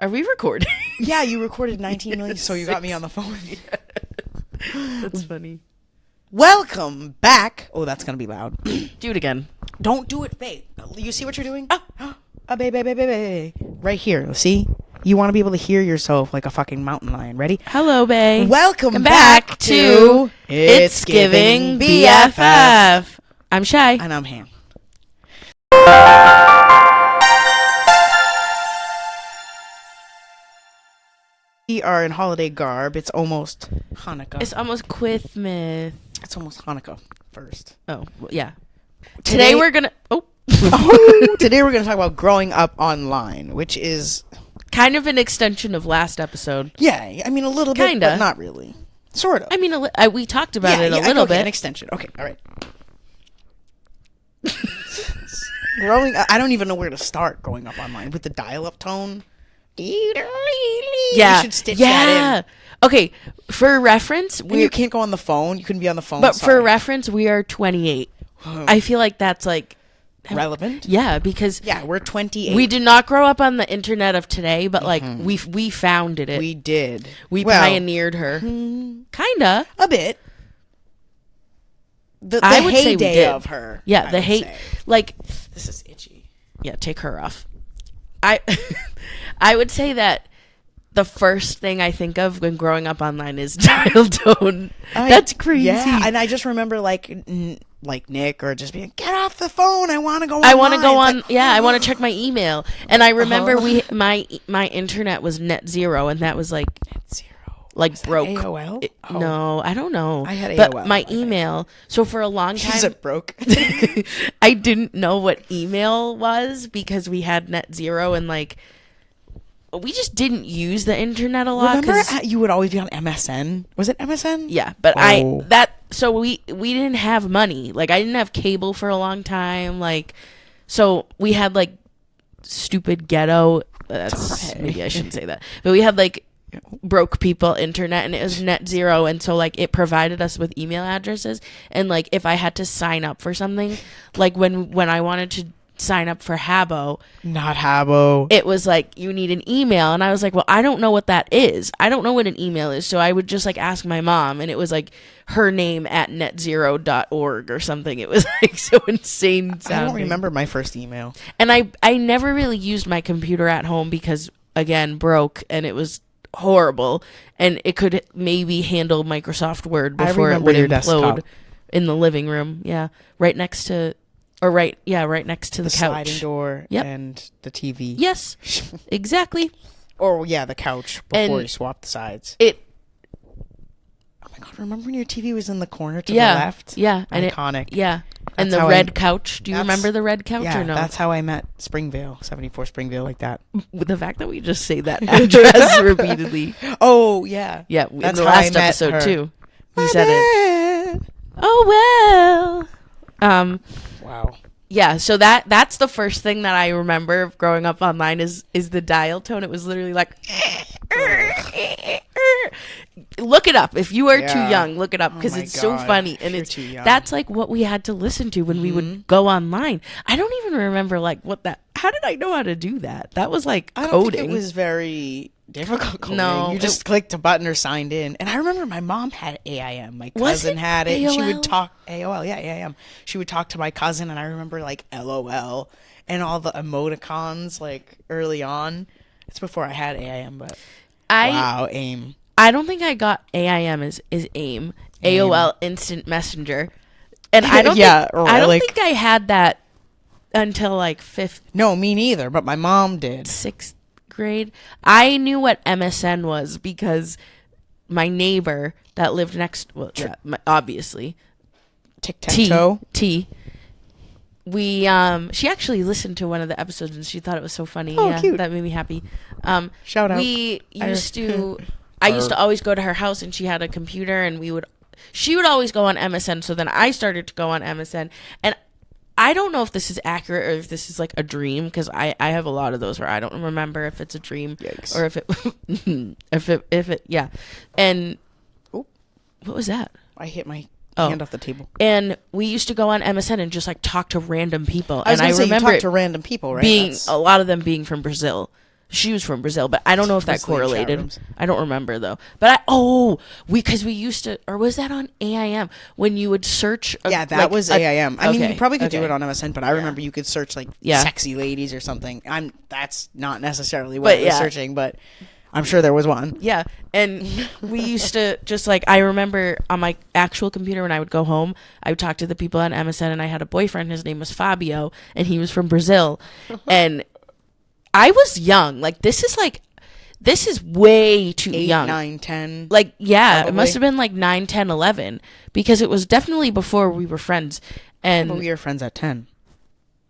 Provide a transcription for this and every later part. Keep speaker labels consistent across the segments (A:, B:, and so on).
A: Are we recording?
B: Yeah, you recorded 19 million, so you got me on the phone.
A: That's funny.
B: Welcome back. Oh, that's going to be loud.
A: Do it again.
B: Don't do it, babe. You see what you're doing? Babe. Right here, see? You want to be able to hear yourself like a fucking mountain lion. Ready?
A: Hello, babe.
B: Welcome back to
A: It's Giving BFF. I'm Shy.
B: And I'm Ham. We are in holiday garb. It's almost Hanukkah.
A: It's almost Christmas.
B: It's almost Hanukkah first.
A: Oh, well, yeah. Today we're going to...
B: Today we're going to talk about growing up online, which is...
A: kind of an extension of last episode.
B: Yeah, I mean a little bit, but not really. Sort of.
A: I mean, we talked about it a little bit.
B: An extension. Okay, all right. I don't even know where to start growing up online with the dial-up tone.
A: Yeah.
B: You should stitch that in.
A: Okay, for reference...
B: you can't go on the phone. You couldn't be on the phone.
A: But for reference, we are 28. I feel like that's like...
B: relevant?
A: Yeah, because...
B: yeah, we're 28.
A: We did not grow up on the internet of today, but like we founded it.
B: We did.
A: We pioneered her. Kinda.
B: A bit. The
A: I would say we
B: heyday
A: did.
B: of her.
A: Yeah, the hate... like...
B: This is itchy.
A: Yeah, take her off. I would say that the first thing I think of when growing up online is dial tone. That's crazy.
B: Yeah, and I just remember like Nick or just being, get off the phone. I want to go online.
A: I want to go on. Like, I want to check my email. And I remember my internet was net zero, and that was like
B: net zero.
A: Like
B: was
A: broke.
B: AOL?
A: No, I don't know.
B: I had
A: but
B: AOL.
A: My email. So for a long time,
B: is it broke?
A: I didn't know what email was because we had net zero and like. We just didn't use the internet a lot.
B: Remember you would always be on MSN? Was it MSN?
A: Yeah, but so we didn't have money. Like I didn't have cable for a long time. Like, so we had like stupid ghetto. Maybe I shouldn't say that. But we had like broke people internet, and it was net zero, and so like it provided us with email addresses. And like if I had to sign up for something, like when I wanted to sign up for
B: not Habbo,
A: it was like you need an email, and I was like, well, I don't know what that is. I don't know what an email is, so I would just like ask my mom, and it was like her name at netzero.org or something. It was like so insane sounding.
B: I don't remember my first email,
A: and I never really used my computer at home because again broke, and it was horrible, and it could maybe handle Microsoft Word before it would implode desktop. In the living room. Right next to the couch.
B: Sliding door and the TV.
A: Yes, exactly.
B: Or, the couch before you swap the sides. Oh my God, remember when your TV was in the corner to the left?
A: Yeah.
B: Iconic.
A: And the red couch. Do you remember the red couch or no?
B: That's how I met Springvale, 74 Springvale, like that.
A: With the fact that we just say that address repeatedly.
B: Oh, yeah.
A: Yeah, in the last episode, too. We said it. Oh, well.
B: Wow.
A: Yeah, so that's the first thing that I remember of growing up online is the dial tone. It was literally like look it up. If you are too young, look it up because it's so funny, and that's like what we had to listen to when we would go online. I don't even remember like how did I know how to do that? That was like coding.
B: I don't think it was very difficult coding. No, you just clicked a button or signed in. And I remember my mom had AIM. My cousin had it.
A: AOL?
B: And she would talk AOL. Yeah, AIM. She would talk to my cousin, and I remember like LOL and all the emoticons like early on. It's before I had AIM, but AIM.
A: I don't think I got AIM is AIM. AOL Instant Messenger. And I don't think I had that until like 5th.
B: No, me neither, but my mom did.
A: 6th grade. I knew what MSN was because my neighbor that lived next, obviously,
B: tic-tac-toe.
A: T. She actually listened to one of the episodes and she thought it was so funny.
B: Oh, cute.
A: That made me happy.
B: Shout out.
A: I used to always go to her house, and she had a computer, and she would always go on MSN. So then I started to go on MSN, and I don't know if this is accurate or if this is like a dream, because I have a lot of those where I don't remember if it's a dream.
B: Yikes.
A: Or if it yeah. And what was that?
B: I hit my hand off the table.
A: And we used to go on MSN and just like talk to random people.
B: I was
A: and
B: gonna say,
A: remember
B: you talk to random people, right?
A: A lot of them being from Brazil. She was from Brazil, but I don't know if that
B: Mostly in chat
A: correlated.
B: rooms.
A: I don't remember though. But because we used to, or was that on AIM when you would search?
B: That was AIM. I mean, you probably could do
A: okay.
B: it on MSN, but I remember you could search like sexy ladies or something. That's not necessarily what I was searching, but I'm sure there was one.
A: Yeah, and we used to just like, I remember on my actual computer when I would go home, I would talk to the people on MSN, and I had a boyfriend. His name was Fabio, and he was from Brazil, and I was young. Like, this is way too
B: 8,
A: young.
B: 9, 10.
A: Like, yeah,
B: probably.
A: It must have been like 9, 10, 11, because it was definitely before we were friends. And
B: But we were friends at 10.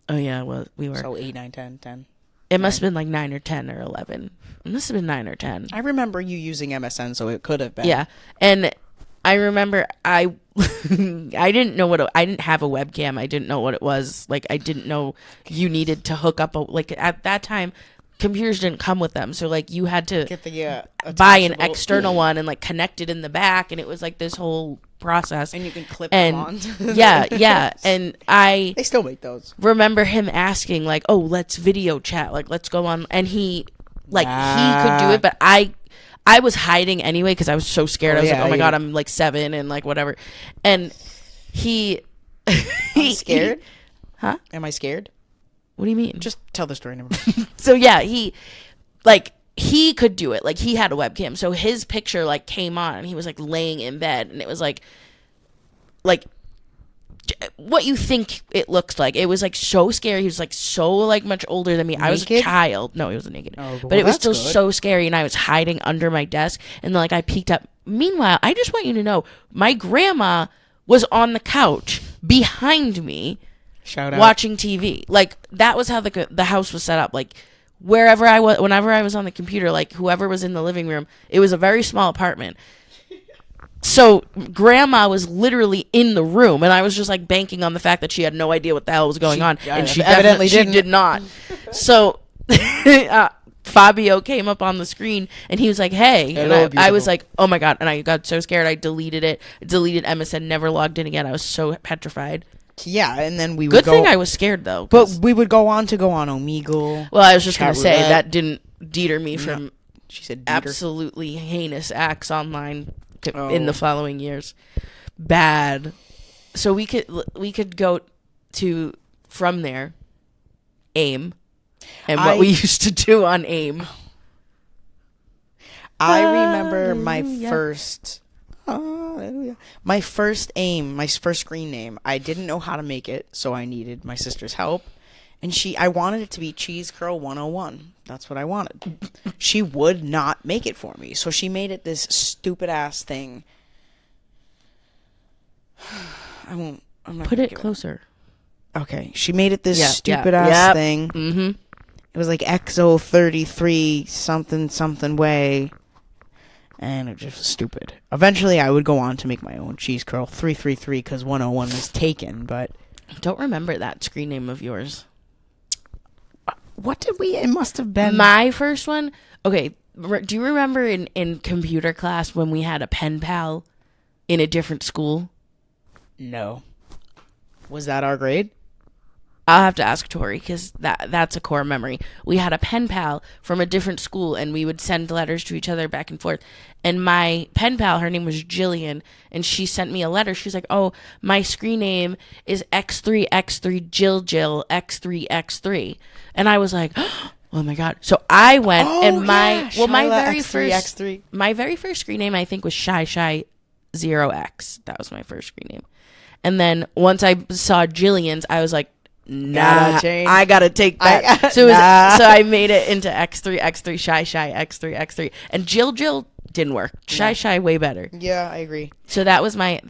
A: Oh yeah, well, we were.
B: So 8, 9, 10, 10.
A: It must have been like 9 or 10 or 11. It must have been 9 or 10.
B: I remember you using MSN, so it could have been.
A: Yeah, and I remember I didn't know I didn't have a webcam. I didn't know what it was. Like, I didn't know you needed to hook up at that time, computers didn't come with them. So like, you had to
B: Get the
A: buy an external one and like connect it in the back, and it was like this whole process.
B: And you can clip them on.
A: yeah. And
B: they still make those.
A: Remember him asking like, "Oh, let's video chat. Like, let's go on." And he could do it, but I was hiding anyway because I was so scared. I was like, "Oh my god, I'm like 7 and like whatever." And
B: I'm scared?
A: Huh?
B: Am I scared?
A: What do you mean?
B: Just tell the story.
A: So yeah, he could do it. Like, he had a webcam, so his picture like came on, and he was like laying in bed, and it was like what you think it looked like. It was like so scary. He was like so like much older than me. Naked? I was a child. No, he wasn't naked.
B: Oh,
A: but it was still so scary, and I was hiding under my desk, and then like I peeked up. Meanwhile, I just want you to know, my grandma was on the couch behind me.
B: Shout out.
A: Watching TV. Like, that was how the house was set up. Like, wherever I was, whenever I was on the computer, like, whoever was in the living room, it was a very small apartment. So grandma was literally in the room, and I was just like banking on the fact that she had no idea what the hell was going on, and she evidently did not. So Fabio came up on the screen, and he was like, "Hey,"
B: Hello,
A: and I was like, "Oh my god!" And I got so scared, I deleted MSN, never logged in again. I was so petrified.
B: Yeah, and then we would
A: Good thing I was scared, though.
B: But we would go on Omegle.
A: Well, I was just going to say, that didn't deter me from
B: she said
A: absolutely heinous acts online in the following years. Bad. So we could go to, from there, AIM, and what we used to do on AIM.
B: I remember my first... My first AIM, my first screen name, I didn't know how to make it, so I needed my sister's help. And I wanted it to be Cheese Curl 101. That's what I wanted. She would not make it for me, so she made it this stupid ass thing. I'm not
A: Put it closer.
B: Okay, she made it this stupid ass thing.
A: Mm-hmm.
B: It was like XO33 something way. And it just was stupid. Eventually, I would go on to make my own Cheese Curl 333 because 101 was taken, but...
A: Don't remember that screen name of yours.
B: What did we... It must have been...
A: My first one... Okay, do you remember in computer class when we had a pen pal in a different school?
B: No. Was that our grade?
A: I'll have to ask Tori, because that's a core memory. We had a pen pal from a different school, and we would send letters to each other back and forth. And my pen pal, her name was Jillian, and she sent me a letter. She's like, "Oh, my screen name is X3X3 Jill X3X3." And I was like, "Oh my god." So I went, and my very first screen name, I think, was Shy 0X. That was my first screen name. And then once I saw Jillian's, I was like, "Nah, I gotta take that." So I made it into X3 Shy X3, and Jill didn't work. Shy way better.
B: Yeah, I agree.
A: So that was my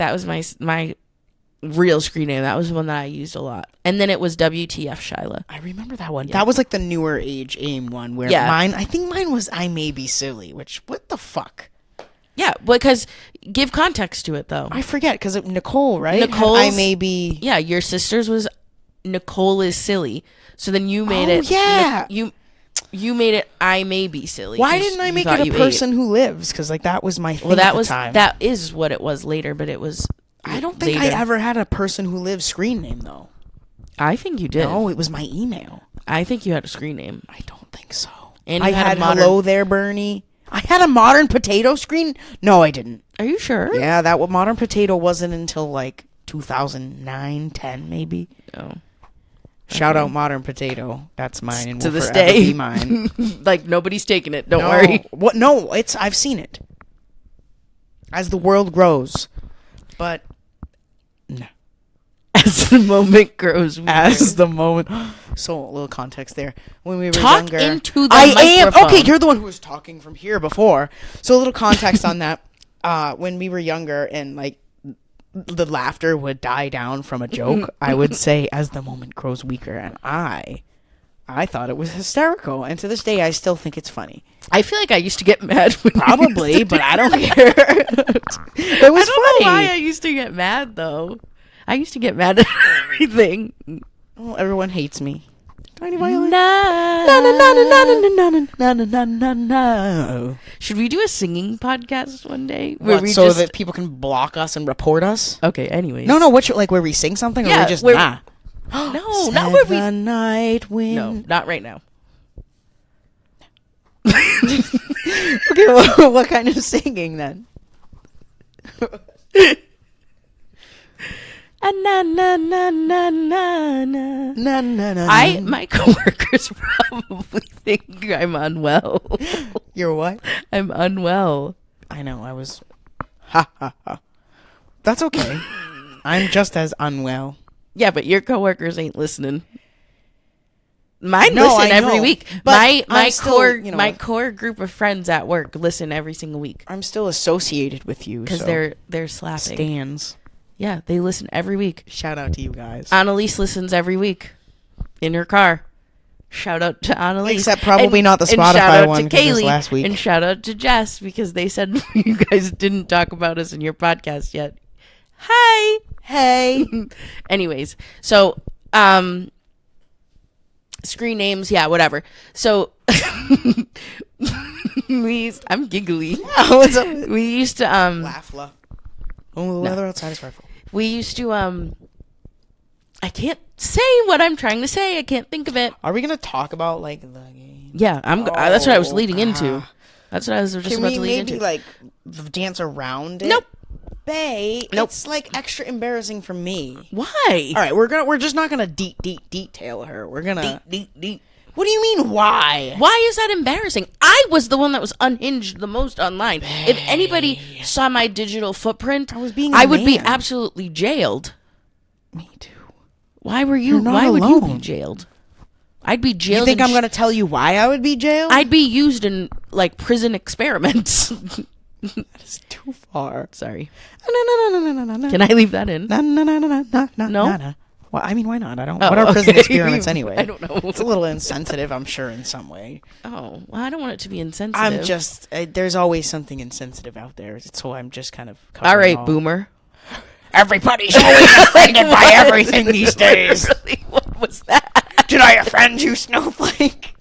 A: real screen name. That was the one that I used a lot. And then it was WTF Shyla.
B: I remember that one. Yeah. That was like the newer age AIM one where I think mine was I May Be Silly, which what the fuck?
A: Yeah, because give context to it though.
B: I forget because Nicole, right?
A: Nicole,
B: I May Be.
A: Yeah, your sister's was Nicole is Silly. So then you made it.
B: Yeah.
A: You made it I May Be Silly.
B: Why didn't I make it a person who lives? Because like that was my thing.
A: Well,
B: at the time.
A: That is what it was later, but it was.
B: I don't think I ever had a person who lives screen name though.
A: I think you did.
B: No, it was my email.
A: I think you had a screen name.
B: I don't think so.
A: And
B: I had Hello There, Bernie. I had a Modern Potato screen. No, I didn't.
A: Are you sure?
B: Yeah, that Modern Potato wasn't until like 2009, 10 maybe.
A: Oh.
B: Shout out Modern Potato. That's mine and
A: to
B: will
A: this
B: forever
A: day.
B: be mine.
A: Like nobody's taking it. Don't worry.
B: What? No, I've seen it. As the world grows, but no.
A: As the moment grows.
B: As the moment. So a little context there. When we were
A: Talk
B: younger,
A: into the microphone.
B: Okay, you're the one who was talking from here before. So a little context on that. When we were younger and like the laughter would die down from a joke, I would say, as the moment grows weaker, and I thought it was hysterical, and to this day I still think it's funny.
A: I feel like I used to get mad when
B: probably, but I don't care. It was funny.
A: Know why I used to get mad though. I used to get mad at everything.
B: Well, everyone hates me. Tiny violin. No.
A: Should we do a singing podcast one day?
B: Where we so that people can block us and report us?
A: Okay, anyways.
B: No, what you like where we sing something or we just nah?
A: No, not where we
B: night wind.
A: No, not right now.
B: Okay, what kind of singing then?
A: Na na na na na na. My coworkers probably think I'm unwell.
B: You're what?
A: I'm unwell.
B: I know. I was. Ha ha ha. That's okay. I'm just as unwell.
A: Yeah, but your coworkers ain't listening. Mine listen every week. But my core group of friends at work listen every single week.
B: I'm still associated with you
A: because they're slapping.
B: Stands.
A: Yeah, they listen every week.
B: Shout out to you guys.
A: Annalise listens every week in her car. Shout out to Annalise.
B: Except probably not the Spotify one because it was last week.
A: And shout out to Jess because they said you guys didn't talk about us in your podcast yet. Hi.
B: Hey.
A: Anyways, so screen names, yeah, whatever. So I'm giggly.
B: Oh, what's up?
A: We used to
B: Laugh. Oh, the weather outside is frightful.
A: We used to I can't say what I'm trying to say. I can't think of it.
B: Are we gonna talk about like the game?
A: Yeah, that's what I was leading into. That's what I was just about to lead into.
B: Can we maybe like dance around it?
A: Nope.
B: Bae, nope. It's like extra embarrassing for me.
A: Why?
B: All right, we're just not gonna detail her. We're gonna
A: deep.
B: What do you mean, why?
A: Why is that embarrassing? I was the one that was unhinged the most online. Bae. If anybody saw my digital footprint, I would be absolutely jailed.
B: Me too.
A: Why would you be jailed? I'd be jailed.
B: You think I'm going to tell you why I would be jailed?
A: I'd be used in like prison experiments.
B: That is too far.
A: Sorry.
B: No.
A: Can I leave that in?
B: No. Well, I mean, why not? I don't. What are prison experiments anyway?
A: I don't know.
B: It's a little insensitive, I'm sure, in some way.
A: Oh, well, I don't want it to be insensitive.
B: I'm just. There's always something insensitive out there, so I'm just kind of.
A: All right, boomer.
B: Everybody's always offended by everything these days.
A: Really? What was that?
B: Did I offend you, snowflake?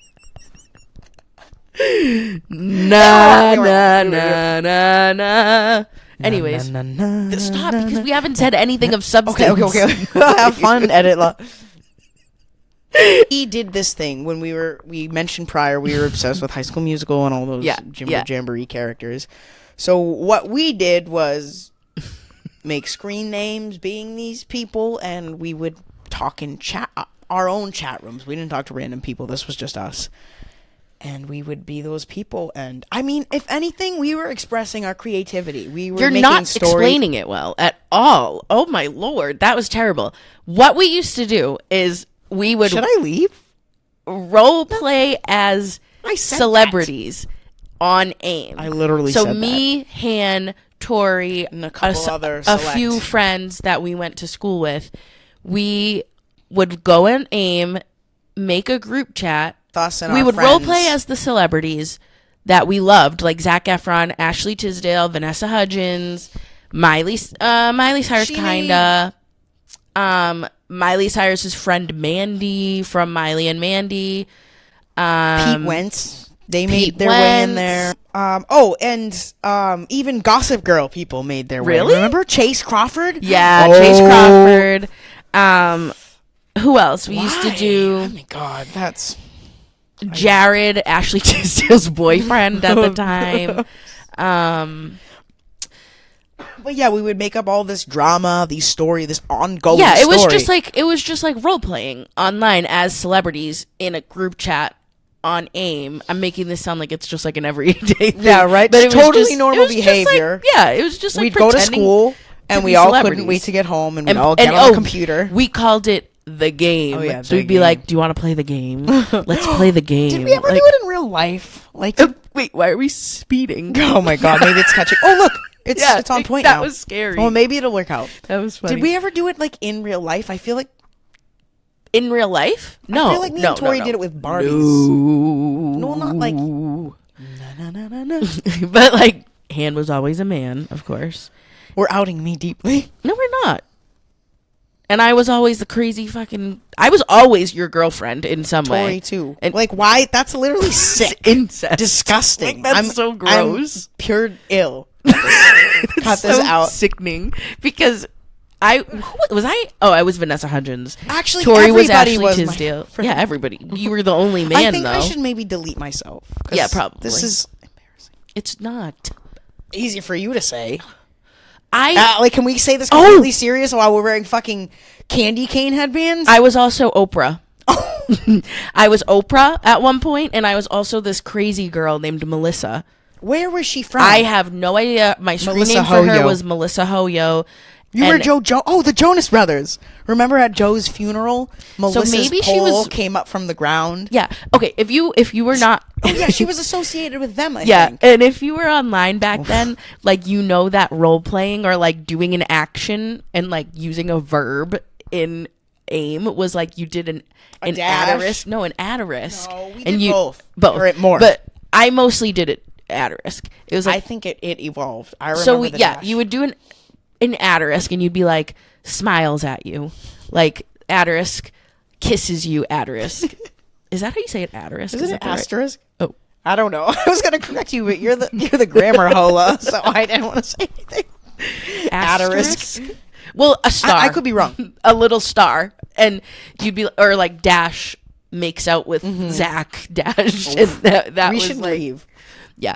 A: Na. Anyways, stop because we haven't said anything of substance.
B: Okay. Have fun, edit. He did this thing when we mentioned prior we were obsessed with High School Musical and all those Jimbo Jamboree characters. So what we did was make screen names being these people, and we would talk in our own chat rooms. We didn't talk to random people. This was just us. And we would be those people. And I mean, if anything, we were expressing our creativity. You're
A: not explaining it well at all. Oh my Lord. That was terrible. What we used to do is we would...
B: Should I leave?
A: Role play as celebrities on AIM.
B: I literally said that.
A: So me, Han, Tori,
B: and a
A: few friends that we went to school with, we would go in AIM, make a group chat.
B: We would
A: role play as the celebrities that we loved, like Zac Efron, Ashley Tisdale, Vanessa Hudgens, Miley Cyrus, kinda. Miley Cyrus's friend Mandy from Miley and Mandy.
B: Pete Wentz. They made their way in there. Even Gossip Girl people made their way. Remember Chase Crawford?
A: Yeah, Chase Crawford. Who else? We used to do...
B: Oh my God, that's...
A: Jared, Ashley Tisdale's boyfriend at the time.
B: But yeah, we would make up all this drama, this ongoing
A: Yeah, it
B: story.
A: was just like role playing online as celebrities in a group chat on AIM. I'm making this sound like it's just like an everyday thing.
B: Yeah, right.
A: But
B: it's totally normal behavior.
A: It was just like
B: we'd go to school and we all couldn't wait to get home, and we'd all get on the computer.
A: We called it the game.
B: Oh, yeah,
A: so we'd be like, "Do you want to play the game? Let's play the game."
B: Did we ever do it in real life? Like,
A: wait, why are we speeding?
B: Oh my god, maybe it's catching. Oh look, it's on point now.
A: That was scary.
B: Well, maybe it'll work out.
A: That was funny.
B: Did we ever do it like in real life? I feel like
A: in real life? No.
B: I feel like me and Tori did it with Barbies. No, not like.
A: But like, Han was always a man, of course.
B: We're outing me deeply.
A: No, we're not. And I was always the crazy fucking. I was always your girlfriend in some way.
B: Tori too. And like, why? That's literally sick.
A: Incest.
B: Disgusting.
A: Like, that's so gross.
B: I'm pure ill. Cut this out.
A: Sickening. Because I was Vanessa Hudgens.
B: Actually,
A: Tori was Ashley
B: was
A: Tisdale. Yeah, everybody. You were the only man.
B: I think
A: though.
B: I should maybe delete myself.
A: Yeah, probably.
B: This is embarrassing.
A: It's not
B: easy for you to say. Can we say this completely serious while we're wearing fucking candy cane headbands?
A: I was also Oprah. I was Oprah at one point, and I was also this crazy girl named Melissa.
B: Where was she from?
A: I have no idea. My screen
B: Melissa
A: name for
B: Hoyo.
A: her was Melissa Hoyo.
B: You were the Jonas Brothers. Remember at Joe's funeral, Melissa's pole came up from the ground.
A: Yeah. Okay. If you were not.
B: Oh yeah, she was associated with them. I
A: yeah,
B: think.
A: and if you were online back then, like that role playing or like doing an action and like using a verb in AIM was like you did an at-a-risk. No, an at-a-risk.
B: No, we did both.
A: Or
B: more.
A: But I mostly did it at-a-risk. It was like,
B: I think it evolved. I remember
A: you would do an at-a-risk and you'd be like smiles at you, like at-a-risk kisses you at-a-risk. Is that how you say it? At-a-risk?
B: Is it an asterisk?
A: Right? Oh,
B: I don't know. I was gonna correct you, but you're the grammar hola, so I didn't want to say anything.
A: Asterisk. Well, a star.
B: I could be wrong.
A: A little star, and you'd be or like Dash makes out with Zach Dash, and that
B: we
A: was
B: should
A: like,
B: leave.
A: Yeah,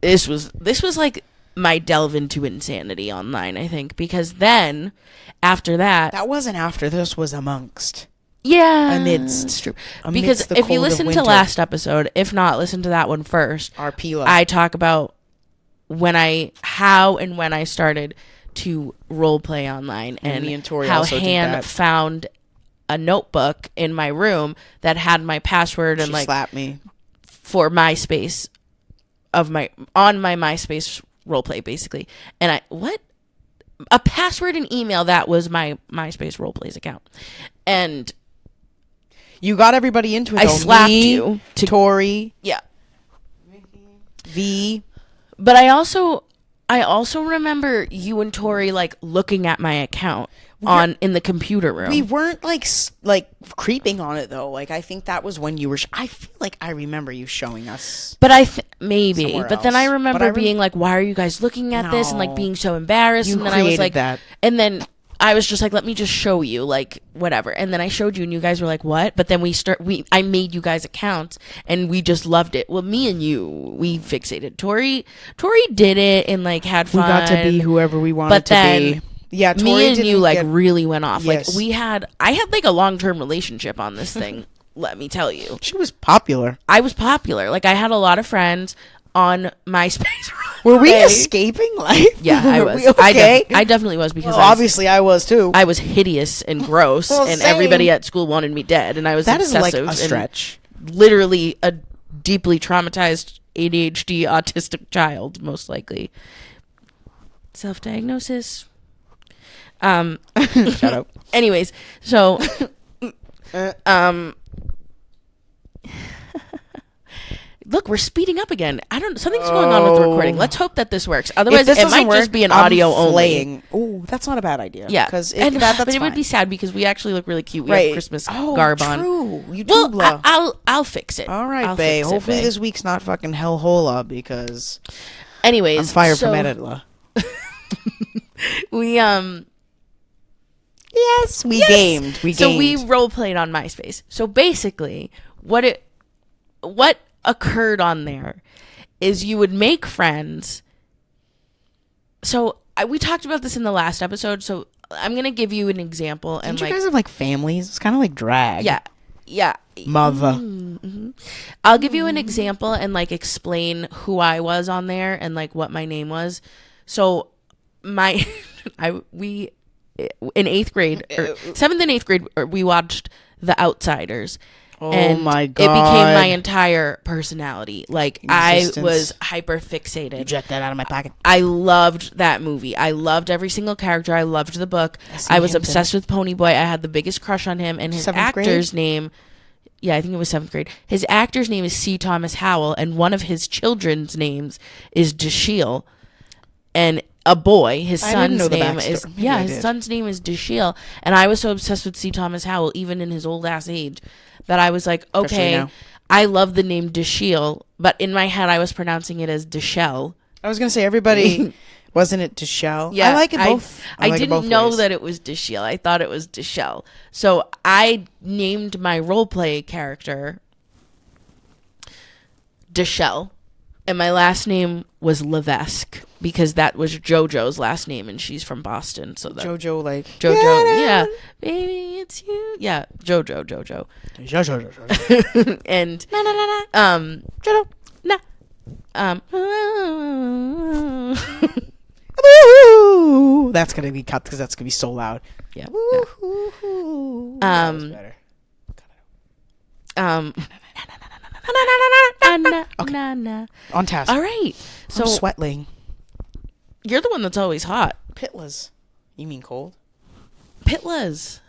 A: this was like my delve into insanity online, I think, because then after that
B: wasn't after, this was amongst.
A: Yeah,
B: amidst.
A: It's true. Because
B: the
A: if you listen to last episode, if not, listen to that one first. I talk about how and when I started to role play online, and
B: me and Tori
A: how
B: also
A: Han found a notebook in my room that had my password and
B: slapped me
A: for MySpace on my MySpace roleplay basically, and a password and email that was my MySpace roleplays account, and
B: you got everybody into it.
A: I slapped you
B: to Tori,
A: yeah,
B: V,
A: but I also remember you and Tori like looking at my account in the computer room.
B: We weren't like creeping on it though. Like I think that was when you were. I feel like I remember you showing us.
A: But maybe. But then I remember being like, "Why are you guys looking at this?" and like being so embarrassed. And then I was like,
B: that.
A: And then I was just like, "Let me just show you, like whatever." And then I showed you, and you guys were like, "What?" But then I made you guys accounts, and we just loved it. Well, me and you, we fixated. Tori did it and like had fun.
B: We got to be whoever we wanted to be. Yeah, Tori
A: me and you like really went off.
B: Yes.
A: Like I had like a long-term relationship on this thing. Let me tell you,
B: she was popular.
A: I was popular. Like I had a lot of friends on MySpace.
B: Were we escaping life?
A: Yeah, I was.
B: Okay?
A: I definitely was because
B: obviously I was too.
A: I was hideous and gross, and everybody at school wanted me dead, and I was
B: that
A: obsessive.
B: Is like a stretch.
A: Literally a deeply traumatized ADHD autistic child, most likely. Self-diagnosis.
B: Shut up.
A: Anyways, so look, we're speeding up again. Something's going on with the recording. Let's hope that this works. Otherwise, it might just be an audio only.
B: Oh, that's not a bad idea.
A: Yeah,
B: because
A: but it would be sad because we actually look really cute. We have Christmas garb on.
B: True. You do.
A: Well, I'll fix it.
B: All right, babe. Hopefully this week's not fucking hellhola because.
A: Anyways,
B: I'm fired from Editla.
A: We
B: Yes, we gamed.
A: So we role played on MySpace. So basically, what occurred on there is you would make friends. So we talked about this in the last episode. So I'm gonna give you an example.
B: Don't you guys have like families? It's kind of like drag.
A: Yeah.
B: Mother.
A: Mm-hmm. I'll give you an example and like explain who I was on there and like what my name was. So we in 8th grade or 7th and 8th grade we watched The Outsiders.
B: Oh my God.
A: It became my entire personality. Like
B: Existence.
A: I was hyper fixated.
B: Eject that out of my pocket.
A: I loved that movie. I loved every single character. I loved the book. I was obsessed with Ponyboy. I had the biggest crush on him, and his actor's name. Yeah, I think it was 7th grade. His actor's name is C. Thomas Howell, and one of his children's names is Dashiell. And a boy, his son's name is his son's name is Dashiell. And I was so obsessed with C. Thomas Howell, even in his old ass age, that I was like, okay, I love the name Dashiell, but in my head I was pronouncing it as Dashell.
B: I was gonna say everybody wasn't it Dashell?
A: Yeah,
B: I like it both.
A: I didn't know that it was Dashiell. I thought it was Dashell. So I named my roleplay character Dashell, and my last name was Levesque because that was JoJo's last name, and she's from Boston. So that
B: JoJo, like
A: JoJo, yeah, baby, it's you, yeah, JoJo, and JoJo,
B: that's gonna be cut because that's gonna be so loud.
A: Yeah.
B: That was better.
A: Okay.
B: On task.
A: All right. So
B: I'm sweatling.
A: You're the one that's always hot.
B: Pitlas. You mean cold?
A: Pitlas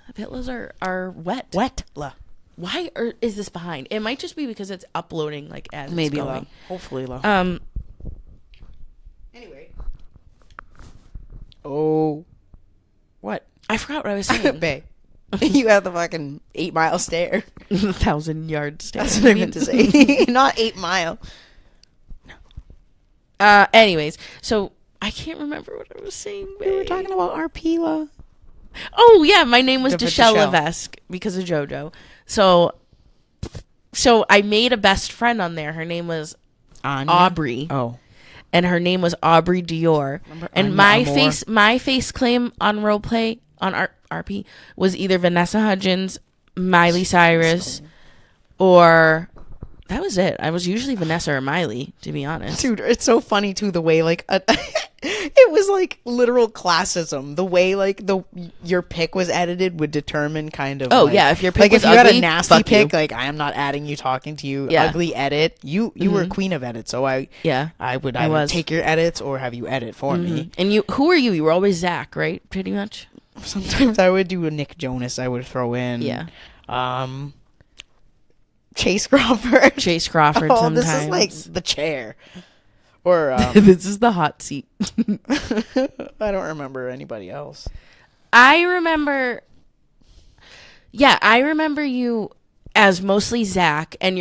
A: are wet.
B: Wetla.
A: Why is this behind? It might just be because it's uploading like as
B: maybe
A: it's going.
B: low. Hopefully low. Anyway. Oh. What?
A: I forgot what I was saying.
B: Babe. You have the fucking 8 mile stare.
A: 1,000-yard stare.
B: That's what I meant to say. Not 8 mile.
A: No. Anyways, so I can't remember what I was saying.
B: We were talking about Arpila.
A: Oh yeah, my name was Dashell
B: Dashell.
A: Levesque because of JoJo. So I made a best friend on there. Her name was
B: Anya?
A: Aubrey.
B: Oh.
A: And her name was Aubrey Dior.
B: Remember
A: and
B: Anya
A: my face claim on roleplay on RP was either Vanessa Hudgens, Miley Cyrus, or that was it. I was usually Vanessa or Miley, to be honest.
B: Dude, it's so funny too the way like it was like literal classism. The way like your pick was edited would determine kind of.
A: Oh
B: like,
A: yeah, if your pick
B: like
A: was
B: if you
A: ugly,
B: had a nasty pick,
A: you.
B: like I am not adding you, talking to you.
A: Yeah.
B: Ugly edit. You were queen of edit, so I would either take your edits or have you edit for me.
A: And who were you? You were always Zach, right? Pretty much.
B: Sometimes I would do a Nick Jonas. I would throw in.
A: Yeah.
B: Chase Crawford.
A: Sometimes.
B: This is like the chair. Or
A: this is the hot seat.
B: I don't remember anybody else.
A: I remember you as mostly Zach, and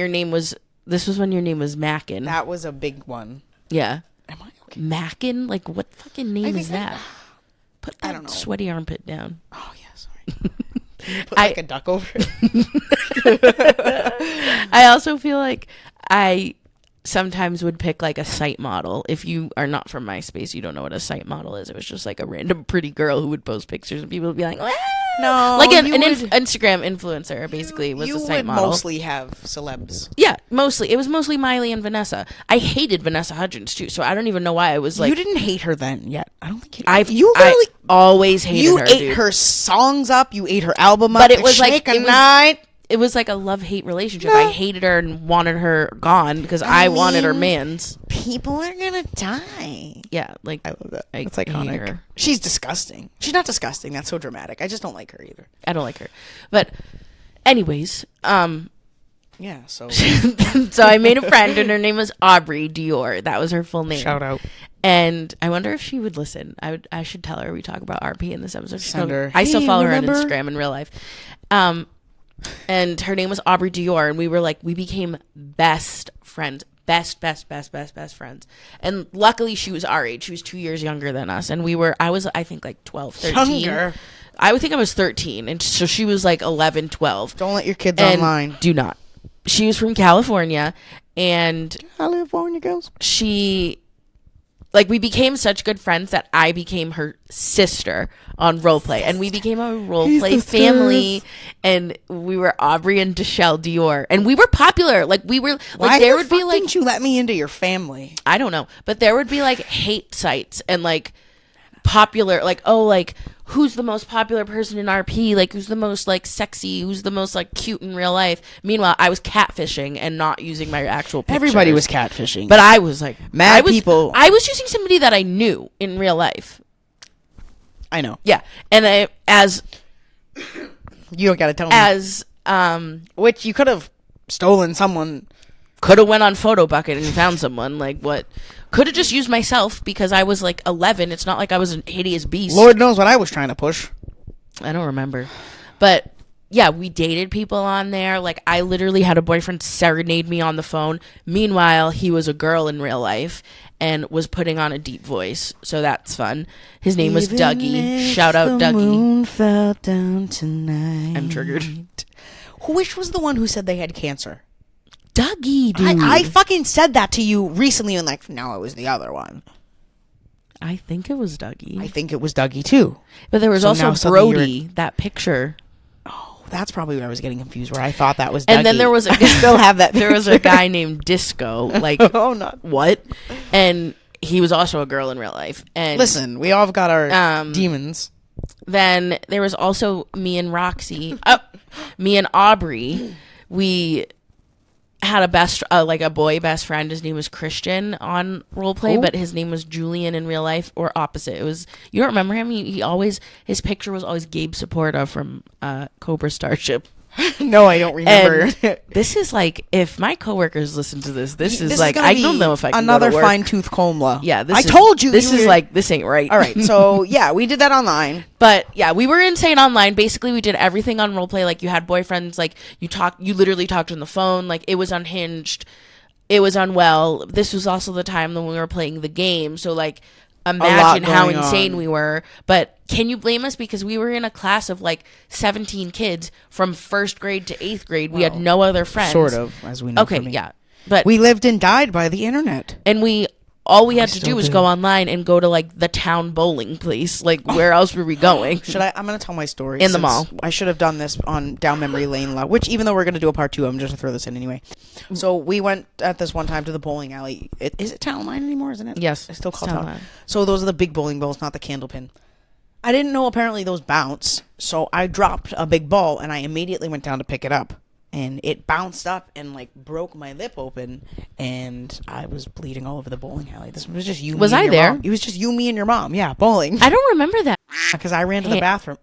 A: this was when your name was Mackin.
B: That was a big one.
A: Yeah.
B: Am I okay?
A: Mackin? Like, what fucking name is that? Put that
B: I don't know.
A: Sweaty armpit down.
B: Oh, yeah, sorry. Put like a duck over it.
A: I also feel like I sometimes would pick like a site model. If you are not from MySpace, you don't know what a site model is. It was just like a random pretty girl who would post pictures and people would be like, "Wah!"
B: No,
A: like an Instagram influencer basically was a site model.
B: You would mostly have celebs.
A: Yeah, mostly. It was mostly Miley and Vanessa. I hated Vanessa Hudgens too, so I don't even know why I was like.
B: You didn't hate her then yet. I don't think
A: I always hated her.
B: You ate
A: dude.
B: her songs up. You ate her album up.
A: But it was like it was like a love-hate relationship. I hated her and wanted her gone because I wanted her mans.
B: People are gonna die.
A: Yeah, like
B: I love that. It's iconic.
A: her.
B: She's disgusting. She's not disgusting. That's so dramatic. I just don't like her either.
A: I don't like her. But anyways,
B: yeah, so
A: so I made a friend and her name was Aubrey Dior. That was her full name.
B: Shout out.
A: And I wonder if she would listen. I should tell her we talk about RP in this episode.
B: Send her.
A: I still follow her on Instagram in real life. And her name was Aubrey Dior, and we became best friends. Best friends. And luckily she was our age. She was 2 years younger than us. And I was I think like 12, 13.
B: Younger.
A: I would think I was 13. And so she was like 11, 12.
B: Don't let your kids online.
A: Do not. she was from California, and
B: California girls.
A: She, like, we became such good friends that I became her sister on roleplay, and we became a roleplay family, and we were Aubrey and Deshelle Dior, and we were popular. Like, we were, like,
B: Why
A: there would be, like,
B: didn't you let me into your family?
A: I don't know, but there would be, like, hate sites and, like, popular, like, oh, like, who's the most popular person in RP? Like, who's the most, like, sexy? Who's the most, like, cute in real life? Meanwhile, I was catfishing and not using my actual pictures.
B: Everybody was catfishing.
A: But I was, like...
B: people.
A: I was using somebody that I knew in real life.
B: I know.
A: Yeah. And
B: You don't gotta tell me. Which you could have stolen someone...
A: Could have went on PhotoBucket and found someone. Like, what? Could have just used myself because I was, like, 11. It's not like I was a hideous beast.
B: Lord knows what I was trying to push.
A: I don't remember. But, yeah, we dated people on there. Like, I literally had a boyfriend serenade me on the phone. Meanwhile, he was a girl in real life and was putting on a deep voice. So that's fun. His name was Dougie. Shout out Dougie.
B: Moon fell down tonight.
A: I'm triggered.
B: Which was the one who said they had cancer?
A: Dougie, dude.
B: I fucking said that to you recently, and like, no, it was the other one.
A: I think it was Dougie.
B: I think it was Dougie too.
A: But there was also Brody, that picture.
B: Oh, that's probably where I was getting confused. Where I thought that was Dougie.
A: And then there was
B: I still have that.
A: There was a guy named Disco. Like,
B: oh, not
A: what? And he was also a girl in real life. And
B: listen, we all have got our demons.
A: Then there was also me and Roxy. Me and Aubrey. We had a boy best friend. His name was Christian on roleplay, but his name was Julian in real life, or opposite. It was, you don't remember him? He always, his picture was always Gabe Saporta from Cobra Starship.
B: No, I don't remember.
A: This is like, if my coworkers listen to this is like, I don't know if I can
B: another
A: go to work.
B: fine tooth comb law.
A: Yeah,
B: I told you.
A: This is like, this ain't right.
B: All right, so yeah, we did that online.
A: But yeah, we were insane online. Basically, we did everything on roleplay. Like, you had boyfriends. Like, you literally talked on the phone. Like, it was unhinged. It was unwell. This was also the time when we were playing the game. So, like, imagine how insane we were. But can you blame us? Because we were in a class of like 17 kids from 1st grade to 8th grade. We had no other friends.
B: Sort of, as we know.
A: Okay, yeah. But
B: we lived and died by the internet.
A: And all we had to do was go online and go to like the town bowling place. Like, where else were we going?
B: I'm going to tell my story.
A: In the mall.
B: I should have done this on Down Memory Lane, which even though we're going to do a part 2, I'm just going to throw this in anyway. So we went at this one time to the bowling alley. Is it Town Line anymore, isn't it?
A: Yes.
B: It's still called Town Line. So those are the big bowling balls, not the candle pin. I didn't know apparently those bounce. So I dropped a big ball and I immediately went down to pick it up. And it bounced up and like broke my lip open, and I was bleeding all over the bowling alley. This was just you.
A: Was I there?
B: Mom. It was just you, me, and your mom. Yeah, bowling.
A: I don't remember that
B: because I ran to the bathroom.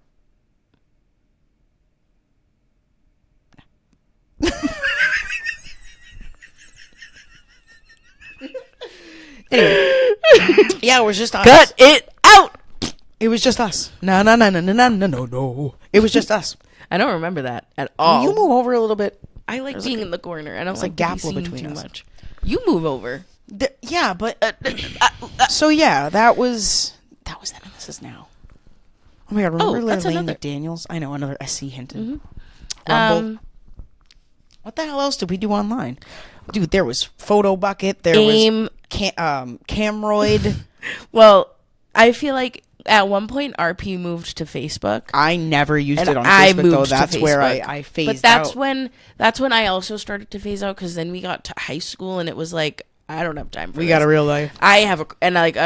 B: Anyway, yeah, it was just us.
A: Cut it out.
B: It was just us. No. It was just us.
A: I don't remember that at all.
B: Will you move over a little bit?
A: I like being in the corner. I don't like
B: a gap
A: to be
B: between
A: too
B: us.
A: much. You move over.
B: Yeah, but so yeah, that was then. And this is now. Oh my god! Remember Lane McDaniels? I know, another SC Hinton.
A: Mm-hmm.
B: Rumble. What the hell else did we do online, dude? There was PhotoBucket. There was Camroid.
A: Well, I feel like at one point RP moved to Facebook.
B: I never used it on Facebook though. That's where I phased out.
A: But that's when I also started to phase out, because then we got to high school and it was like, I don't have time for this.
B: We got a real life.
A: I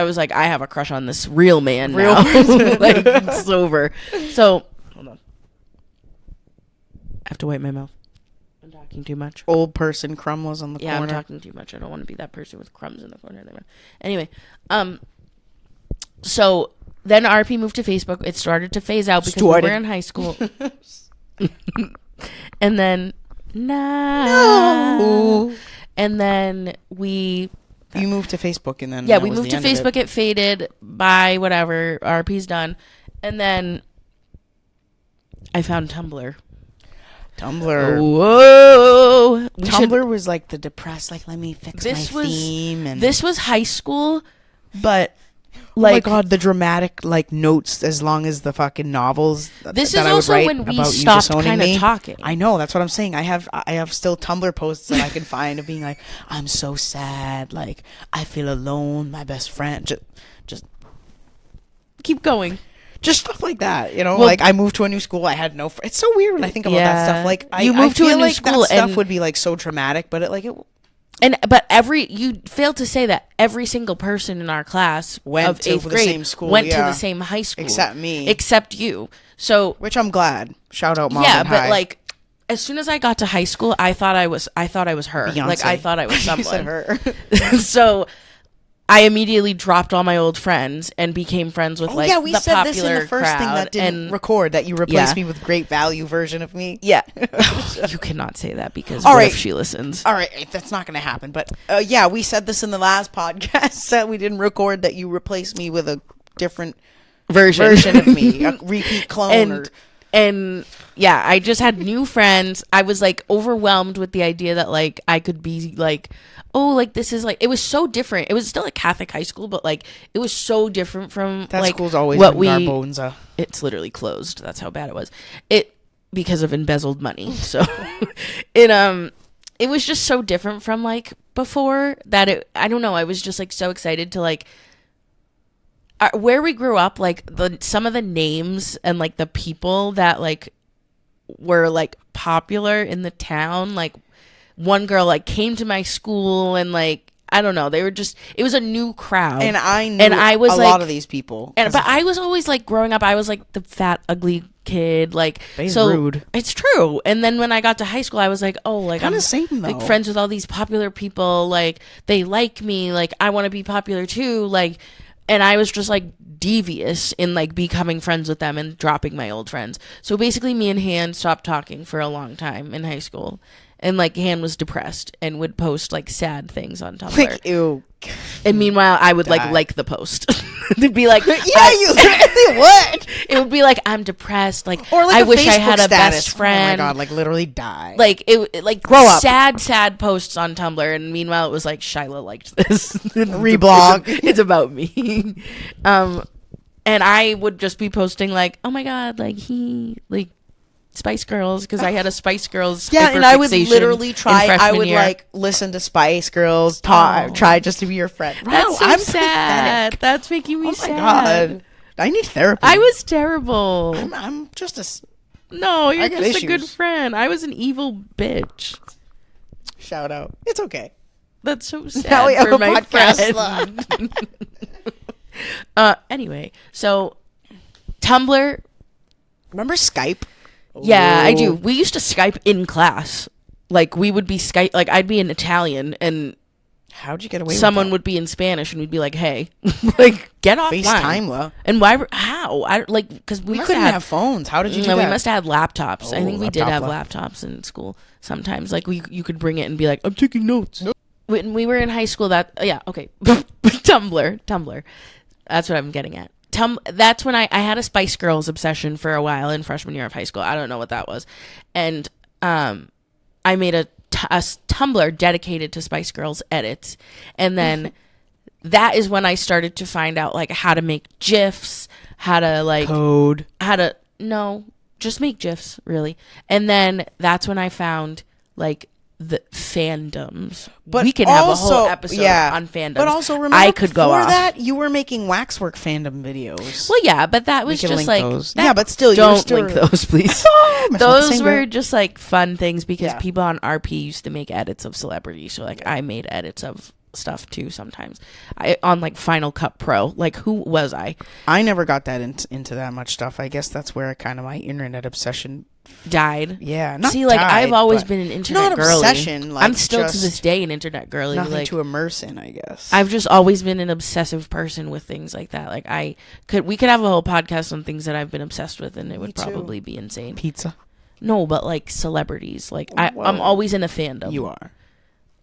A: was like, I have a crush on this real man now. Like, it's over. So hold on. I have to wipe my mouth. I'm talking too much.
B: Old person crumb was on the corner.
A: Yeah, I'm talking too much. I don't want to be that person with crumbs in the corner. Anyway, so then RP moved to Facebook. It started to phase out because we were in high school. And then no. And then you
B: moved to Facebook, and then
A: we moved to Facebook. It faded. Bye, whatever. RP's done. And then I found Tumblr. Whoa!
B: Tumblr was like the depressed, like, let me fix my theme. And
A: this was high school, but Like,
B: oh my God, the dramatic like notes as long as the fucking novels.
A: This
B: that
A: is
B: I would
A: also
B: write
A: when we
B: about you
A: stopped
B: disowning
A: kind of
B: me.
A: talking.
B: I know, that's what I'm saying. I have still Tumblr posts that I can find of being like, I'm so sad, like I feel alone. My best friend, just
A: keep going.
B: Just stuff like that, you know.
A: Well,
B: like I moved to a new school. I had no. It's so weird when I think about that stuff. Like
A: you moved to a new
B: like
A: school,
B: that stuff
A: and
B: would be like so dramatic, but
A: but you failed to say that every single person in our class
B: went
A: of
B: to
A: 8th
B: the
A: grade
B: same school,
A: went to the same high school,
B: except me,
A: except you. So,
B: which I'm glad. Shout out, Mom.
A: Yeah,
B: and
A: but
B: Hi.
A: like, as soon as I got to high school, I thought I was her.
B: Beyonce.
A: Like, I thought I was someone.
B: You said her.
A: So I immediately dropped all my old friends and became friends with
B: we
A: the
B: said
A: popular
B: this in the first thing that didn't record, that you replaced me with great value version of me.
A: Yeah. You cannot say that because
B: all
A: what
B: right.
A: if she listens?
B: All right, that's not going to happen. But yeah, we said this in the last podcast that we didn't record, that you replaced me with a different version of me, a repeat clone.
A: And yeah, I just had new friends. I was like overwhelmed with the idea that like I could be like, oh, like this is like, it was so different. It was still a Catholic high school, but like it was so different from
B: that
A: like
B: school's always
A: what
B: been Garbonza.
A: It's literally closed. That's how bad it was. Because of embezzled money. So it was just so different from like before that I don't know. I was just like so excited to like where we grew up, like some of the names and like the people that like were like popular in the town. Like one girl like came to my school and like I don't know, they were just, it was a new crowd,
B: and I knew a lot of these people.
A: But I was always like growing up, I was like the fat ugly kid, like so
B: rude.
A: It's true. And then when I got to high school, I was like, oh, like I'm
B: same,
A: like friends with all these popular people, like they like me, like I want to be popular too, like. And I was just like devious in like becoming friends with them and dropping my old friends. So basically me and Han stopped talking for a long time in high school. And like Han was depressed and would post like sad things on Tumblr.
B: Like, ew.
A: And meanwhile I would like the post. It'd be like,
B: yeah, you literally would.
A: It would be like, I'm depressed. Like,
B: or like
A: I wish I had a
B: status.
A: best friend.
B: Oh my God, like literally die.
A: Like it like
B: grow up.
A: Sad posts on Tumblr. And meanwhile it was like, Shyla liked this.
B: Reblog.
A: It's about me. And I would just be posting like, oh my God, like Spice Girls, because I had a Spice Girls
B: and I would literally try. I would like listen to Spice Girls, try just to be your friend.
A: That's so I'm sad. Pathetic. That's making me sad. Oh my God,
B: I need therapy.
A: I was terrible.
B: I'm just
A: no. You're just a good friend. I was an evil bitch.
B: Shout out. It's okay.
A: That's so sad.
B: Now we have
A: for
B: a
A: my
B: podcast.
A: Anyway, so Tumblr.
B: Remember Skype?
A: Yeah, I do. We used to Skype in class. Like we would be Skype. Like I'd be in Italian, and
B: how'd you get away?
A: Someone would be in Spanish, and we'd be like, "Hey, like get offline."
B: FaceTime,
A: and why? How? I like because we
B: couldn't have phones. How did you do that?
A: We must have had laptops. I think we did have
B: laptop.
A: laptops in school. Sometimes, like you could bring it and be like, "I'm taking notes." Nope. When we were in high school, Tumblr. That's what I'm getting at. That's when I had a Spice Girls obsession for a while in freshman year of high school. I don't know what that was. And I made a Tumblr dedicated to Spice Girls edits. And then that is when I started to find out like how to make GIFs, how to like
B: code,
A: just make GIFs really. And then that's when I found like the fandoms. But we can have a whole episode on fandoms.
B: But also remember,
A: I could go
B: before
A: off.
B: that you were making waxwork fandom videos.
A: Well, yeah, but that was just like
B: but still,
A: don't link those, please. Those were just like fun things because
B: Yeah.
A: people on RP used to make edits of celebrities. So like I made edits of stuff too sometimes. On like Final Cut Pro. Like who was I?
B: I never got that into that much stuff. I guess that's where kind of my internet obsession
A: died.
B: Yeah,
A: I've always been an internet girly.
B: Obsession, like,
A: I'm still to this day an internet girly.
B: Nothing
A: like,
B: to immerse in, I guess.
A: I've just always been an obsessive person with things like that. Like we could have a whole podcast on things that I've been obsessed with, and it would probably be insane.
B: Pizza.
A: No, but like celebrities. Like I'm always in a fandom.
B: You are.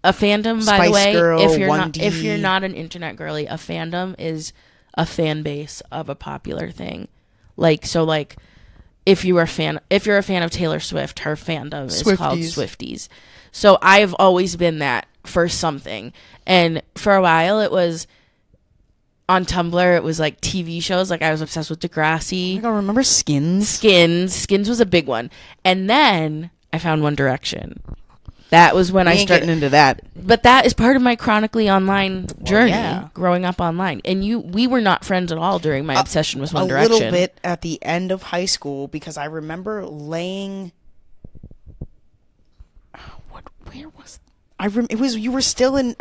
A: A fandom, by
B: Spice
A: the way,
B: Girl,
A: if you're not an internet girly, a fandom is a fan base of a popular thing. Like so, like if you're a fan of Taylor Swift, her fandom is called Swifties. So I've always been that for something, and for a while it was on Tumblr, it was like TV shows. Like I was obsessed with Degrassi.
B: I don't remember Skins.
A: Skins was a big one. And then I found One Direction. That was when I started
B: getting into that.
A: But that is part of my chronically online journey, growing up online. And we were not friends at all during my obsession with One Direction.
B: A little bit at the end of high school, because I remember laying. Where was it? Was you were still in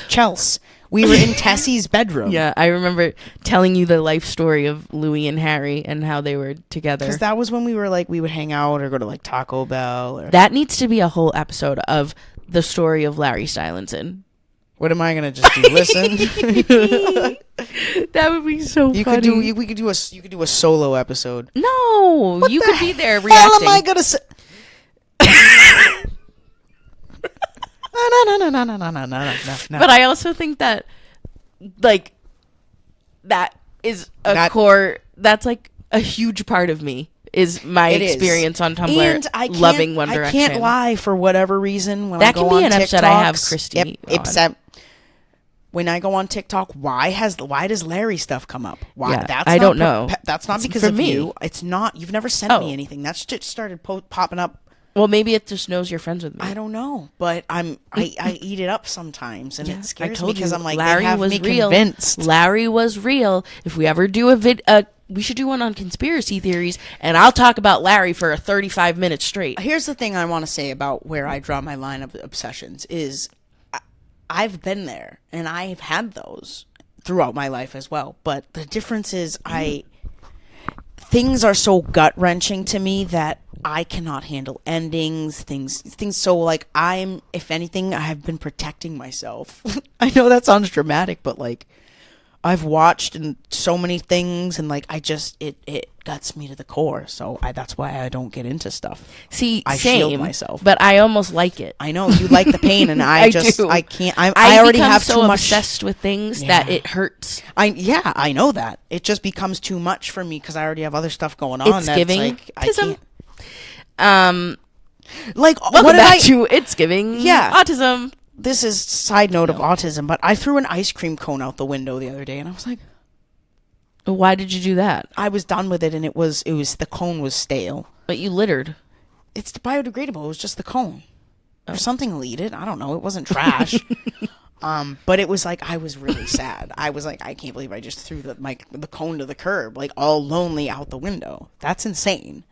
B: Chelsea. We were in Tessie's bedroom.
A: Yeah, I remember telling you the life story of Louis and Harry and how they were together.
B: Because that was when we were like, we would hang out or go to like Taco Bell.
A: That needs to be a whole episode of the story of Larry Stylinson.
B: What am I gonna just do? Listen.
A: That would be so funny.
B: You could do a solo episode.
A: No, you could be there reacting.
B: How am I gonna say? No.
A: But I also think that, like, that is core. That's like a huge part of me. Is my experience on Tumblr, and loving One Direction.
B: I can't lie, for whatever reason, when
A: that
B: I go on TikTok.
A: That can be an episode I have Christy on.
B: When I go on TikTok, why does Larry stuff come up? Why?
A: Yeah, I don't know.
B: That's not because of me. You. It's not. You've never sent me anything. That's just started popping up.
A: Well, maybe it just knows you're friends with me.
B: I don't know, but I eat it up sometimes, and it scares me because I'm like,
A: Larry
B: they have
A: was
B: me
A: real.
B: Convinced.
A: Larry was real. If we ever do we should do one on conspiracy theories, and I'll talk about Larry for 35 minutes straight.
B: Here's the thing I want to say about where I draw my line of obsessions is I've been there, and I've had those throughout my life as well. But the difference is things are so gut-wrenching to me that I cannot handle endings, things. So, like, if anything, I have been protecting myself. I know that sounds dramatic, but, like, I've watched so many things, and, like, it guts me to the core. So that's why I don't get into stuff.
A: See,
B: I shield myself.
A: But I almost like it.
B: I know you like the pain, and I can't.
A: I
B: already have
A: so
B: too much
A: obsessed with things that it hurts.
B: I know that it just becomes too much for me because I already have other stuff going on.
A: It's giving.
B: Like, I can't.
A: Like welcome back to It's Giving Autism.
B: This is side note of autism, but I threw an ice cream cone out the window the other day, and I was like,
A: why did you do that?
B: I was done with it, and it was the cone was stale.
A: But you littered.
B: It's biodegradable. It was just the cone. Or something will eat it. I don't know. It wasn't trash. But it was like, I was really sad. I was like, I can't believe I just threw the cone to the curb, like all lonely out the window. That's insane.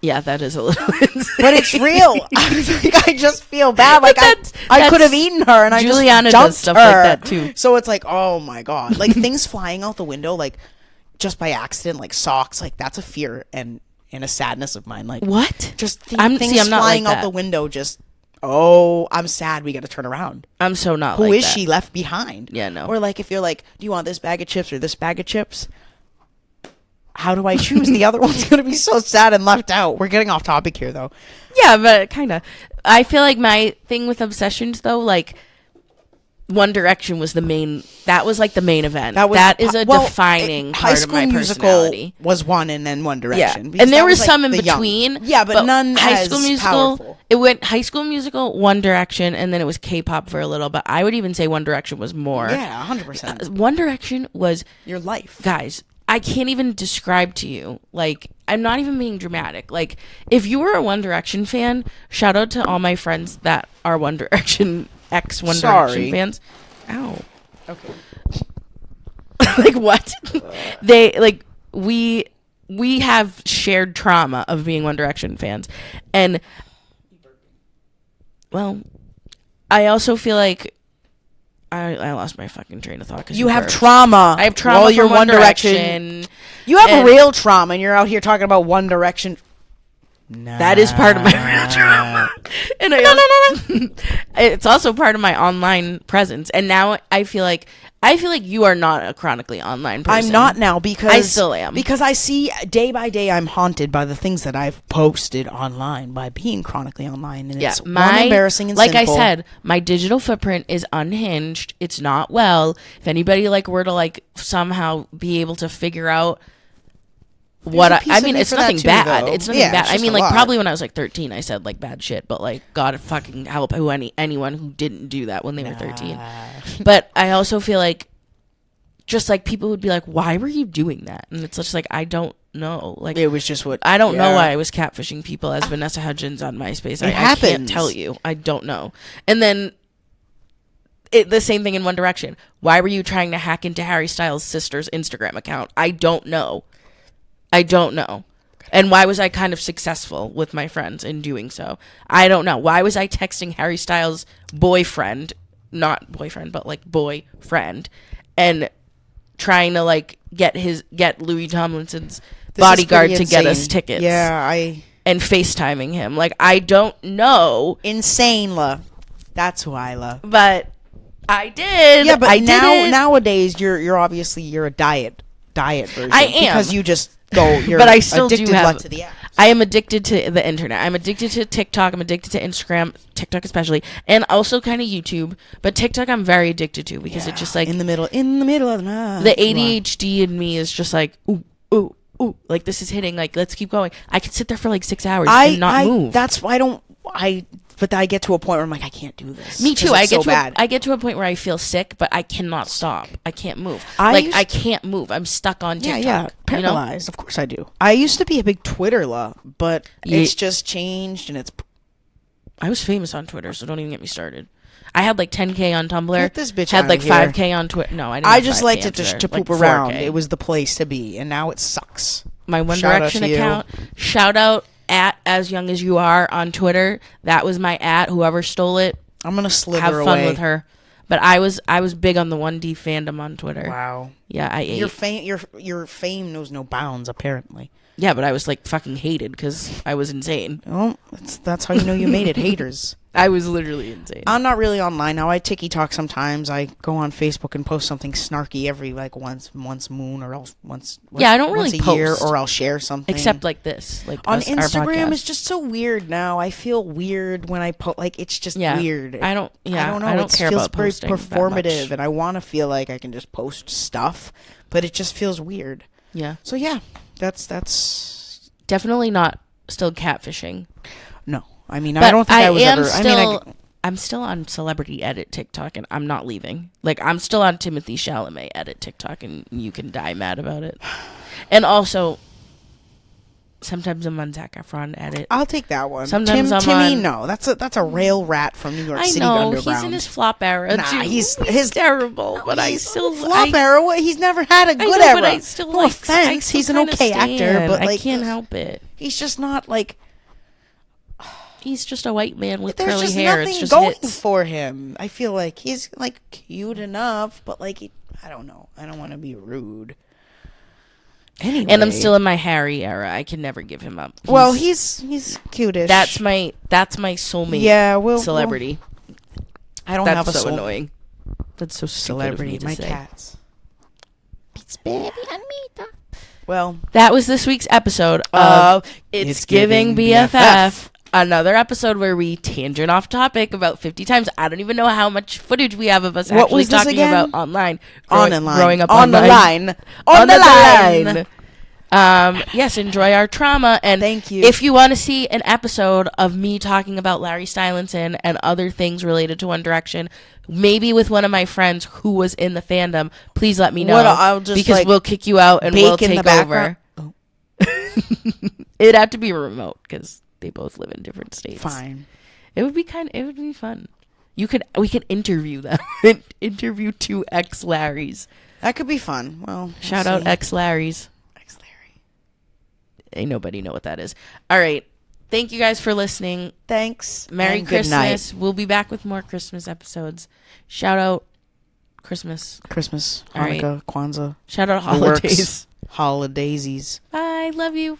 A: Yeah, that is a little insane.
B: But it's real. I just feel bad. Like I could have eaten her, and
A: Juliana
B: I just jumped
A: does stuff
B: her.
A: like that too.
B: So it's like, oh my god, like things flying out the window, like just by accident, like socks, like that's a fear and a sadness of mine. Like
A: what?
B: Just things flying
A: like
B: out the window. Just I'm sad. We got to turn around.
A: I'm so not.
B: Who
A: like
B: is
A: that.
B: she left behind?
A: Yeah, no.
B: Or like if you're like, do you want this bag of chips or this bag of chips? How do I choose? The other one's going to be so sad and left out. We're getting off topic here, though.
A: Yeah, but kind of. I feel like my thing with obsessions, though, like, One Direction was the main... That was, like, the main event. That is a defining part of my personality.
B: Was one, and then One Direction.
A: Yeah. And there was some in between.
B: Yeah, but none
A: High
B: as
A: School Musical,
B: powerful.
A: It went High School Musical, One Direction, and then it was K-pop for a little. But I would even say One Direction was more.
B: Yeah, 100%.
A: One Direction was...
B: Your life.
A: Guys... I can't even describe to you. Like, I'm not even being dramatic. Like, if you were a One Direction fan, shout out to all my friends that are One Direction, ex-One Direction fans. Ow.
B: Okay.
A: Like, what? They, like, we have shared trauma of being One Direction fans. And, well, I also feel like I lost my fucking train of thought.
B: You have trauma.
A: I have trauma
B: while
A: from
B: you're
A: One Direction.
B: You have a real trauma, and you're out here talking about One Direction. Nah.
A: That is part of my real trauma. And it's also part of my online presence. And now I feel like you are not a chronically online person.
B: I'm not now because
A: I still am.
B: Because I see day by day I'm haunted by the things that I've posted online by being chronically online, and it's embarrassing and
A: like
B: sinful.
A: I said, my digital footprint is unhinged. It's not well. If anybody like were to like somehow be able to figure out what I mean, it's nothing bad.
B: Though.
A: It's nothing bad. I mean, like probably when I was like 13, I said like bad shit, but like God fucking help anyone who didn't do that when they were 13. But I also feel like just like people would be like, why were you doing that? And it's just like, I don't know. Like,
B: it was just what
A: I don't know why I was catfishing people as Vanessa Hudgens on MySpace. I can't tell you. I don't know. And then the same thing in One Direction. Why were you trying to hack into Harry Styles' sister's Instagram account? I don't know. And why was I kind of successful with my friends in doing so? I don't know. Why was I texting Harry Styles' boyfriend, not boyfriend, but like boyfriend, and trying to like get Louis Tomlinson's bodyguard to get us tickets?
B: Yeah,
A: and FaceTiming him. Like, I don't know.
B: Insane, La. That's who I love.
A: But I did.
B: Yeah, but nowadays you're obviously a diet version.
A: I am,
B: because you just go. You're
A: but I still
B: addicted
A: do have.
B: to the apps.
A: I am addicted to the internet. I'm addicted to TikTok. I'm addicted to Instagram, TikTok especially, and also kind of YouTube. But TikTok, I'm very addicted to because it's just like
B: in the middle of the night.
A: The ADHD in me is just like ooh, like this is hitting. Like, let's keep going. I could sit there for like 6 hours and not move.
B: That's why But I get to a point where I'm like, I can't do this.
A: Me too. I get to a point where I feel sick, but I cannot stop. I can't move. I can't move. I'm stuck on TikTok.
B: Yeah, paralyzed. You know? Of course I do. I used to be a big Twitter love, but it's just changed, and it's.
A: I was famous on Twitter, so don't even get me started. I had like 10K on Tumblr.
B: Get this bitch
A: had
B: out
A: like
B: of here.
A: 5K on Twitter. No, I didn't.
B: I just liked it to poop
A: like
B: around.
A: 4K.
B: It was the place to be, and now it sucks.
A: My One Direction account. Shout out at As Young As You Are on Twitter. That was my at. Whoever stole it,
B: I'm gonna slither
A: have fun
B: away
A: with her. But I was big on the 1D fandom on Twitter.
B: Wow.
A: Yeah, I ate.
B: Your fame knows no bounds, apparently.
A: Yeah, but I was like fucking hated because I was insane.
B: Oh, that's how you know you made it. Haters.
A: I was literally insane.
B: I'm not really online now. I TikTok sometimes. I go on Facebook and post something snarky every like once moon or else once.
A: Yeah, I don't really
B: once a
A: post.
B: Year, or I'll share something.
A: Except like this, like
B: on
A: our
B: Instagram.
A: podcast.
B: It's just so weird now. I feel weird when I post. Like, it's just weird.
A: I don't know.
B: I don't care about posting. It feels very performative,
A: that
B: and I want to feel like I can just post stuff, but it just feels weird.
A: Yeah.
B: So yeah, that's
A: definitely not still catfishing.
B: No, I mean, I don't think I was ever.
A: I'm still on Celebrity Edit TikTok, and I'm not leaving. Like, I'm still on Timothy Chalamet Edit TikTok, and you can die mad about it. And also, sometimes I'm on Zac Efron Edit.
B: I'll take that one.
A: Sometimes
B: Timmy, no, that's a rail rat from New York City Underground.
A: He's in his flop era.
B: Nah,
A: too.
B: he's
A: terrible. But I still
B: flop era. He's never had a good era.
A: But I still
B: no offense, he's an okay actor, but like,
A: I can't help it.
B: He's just not like.
A: He's just a white man with
B: There's
A: curly
B: just
A: hair.
B: Nothing
A: it's just
B: going
A: hits.
B: for him. I feel like he's like cute enough, but like I don't know. I don't want to be rude. Anyway.
A: And I'm still in my Harry era. I can never give him up.
B: He's cutish.
A: That's my soulmate. Celebrity.
B: I don't
A: That's
B: have a
A: so annoying. That's so
B: celebrity.
A: My
B: cats.
A: It's baby Anita.
B: Well,
A: that was this week's episode of It's Giving BFF. Another episode where we tangent off topic about 50 times. I don't even know how much footage we have of us actually talking about online. Growing up
B: on
A: online.
B: On the line.
A: Yes, enjoy our trauma. And
B: thank you.
A: If you want to see an episode of me talking about Larry Stylinson and other things related to One Direction, maybe with one of my friends who was in the fandom, please let me know.
B: I'll just,
A: because we'll kick you out and we'll take over.
B: Oh.
A: It'd have to be remote because they both live in different states.
B: Fine.
A: It would be fun. We could interview them. Interview 2 ex-Larrys.
B: That could be fun. Well,
A: shout out ex-Larrys.
B: Ex-Larry.
A: Ain't nobody know what that is. All right. Thank you guys for listening.
B: Thanks.
A: Merry
B: and
A: Christmas. We'll be back with more Christmas episodes. Shout out Christmas.
B: Hanukkah,
A: right.
B: Kwanzaa.
A: Shout out holidays.
B: Holidaisies.
A: Bye. Love you.